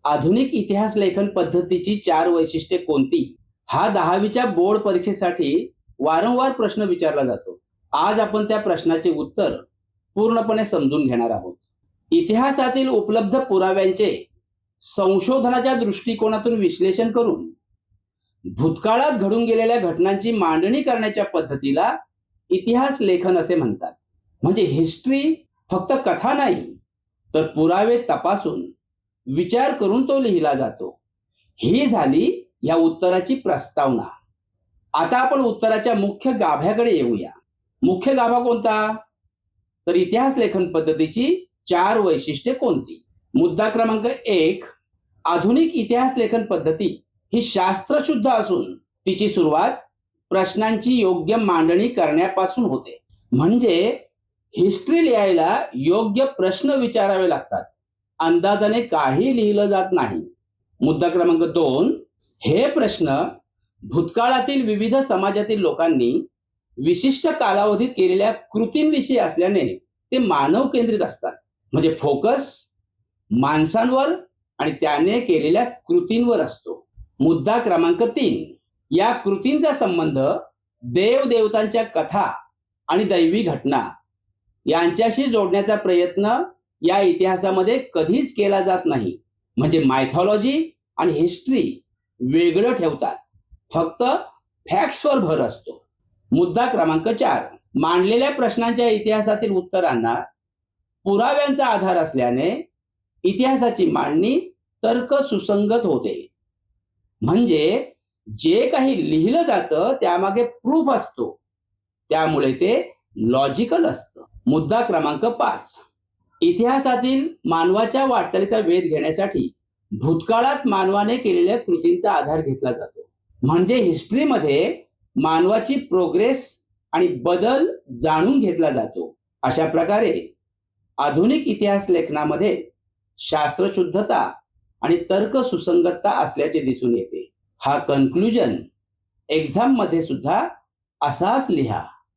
आधुनिक इतिहास लेखन पद्धतीची 4 वैशिष्ट्ये कोणती? हा 10वीच्या बोर्ड परीक्षेसाठी वारंवार प्रश्न विचारला जातो. आज आपण त्या प्रश्नाचे उत्तर पूर्णपणे समजून घेणार आहोत. इतिहासातील उपलब्ध पुराव्यांचे संशोधनाच्या दृष्टिकोनातून विश्लेषण करून भूतकाळात घडून गेलेल्या घटनांची मांडणी करण्याच्या पद्धतीला इतिहास लेखन असे म्हणतात. म्हणजे हिस्ट्री फक्त कथा नाही, तर पुरावे तपासून विचार करून तो लिहिला जातो. ही झाली या उत्तराची प्रस्तावना. आता आपण उत्तराच्या मुख्य गाभ्याकडे येऊया. मुख्य गाभा कोणता? तर इतिहास लेखन पद्धतीची 4 वैशिष्ट्ये कोणती? मुद्दा क्रमांक 1, आधुनिक इतिहास लेखन पद्धती ही शास्त्रशुद्ध असून तिची सुरुवात प्रश्नांची योग्य मांडणी करण्यापासून होते. म्हणजे हिस्ट्री लिहायला योग्य प्रश्न विचारावे लागतात. अंदाजाने काही लिहिलं जात नाही. मुद्दा क्रमांक 2, हे प्रश्न भूतकाळातील विविध समाजातील लोकांनी विशिष्ट कालावधीत केलेल्या कृतींविषयी असल्याने ते मानव केंद्रित असतात. म्हणजे फोकस माणसांवर आणि त्याने केलेल्या कृतींवर असतो. मुद्दा क्रमांक 3, या कृतींचा संबंध देवदेवतांच्या कथा आणि दैवी घटना यांच्याशी जोडण्याचा प्रयत्न या इतिहासामध्ये कधीच केला जात नाही. म्हणजे मायथॉलॉजी आणि हिस्ट्री वेगळं ठेवतात. फक्त फॅक्ट्सवर भर असतो. मुद्दा क्रमांक 4, मांडलेल्या प्रश्नांच्या इतिहासातील उत्तरांना पुराव्यांचा आधार असल्याने इतिहासाची मांडणी तर्क सुसंगत होते. म्हणजे जे काही लिहिलं जातं त्यामागे प्रूफ असतो, त्यामुळे ते लॉजिकल असतं. मुद्दा क्रमांक 5, इतिहासातील मानवाच्या वाटचालीचा वेध घेण्यासाठी भूतकाळात मानवाने केलेल्या कृतींचा आधार घेतला जातो. म्हणजे हिस्ट्रीमध्ये मानवाची प्रोग्रेस आणि बदल जाणून घेतला जातो. अशा प्रकारे आधुनिक इतिहास लेखनामध्ये शास्त्रशुद्धता आणि तर्क सुसंगतता असल्याचे दिसून येते. हा कन्क्लुजन एक्झाम मध्ये सुद्धा असाच लिहा.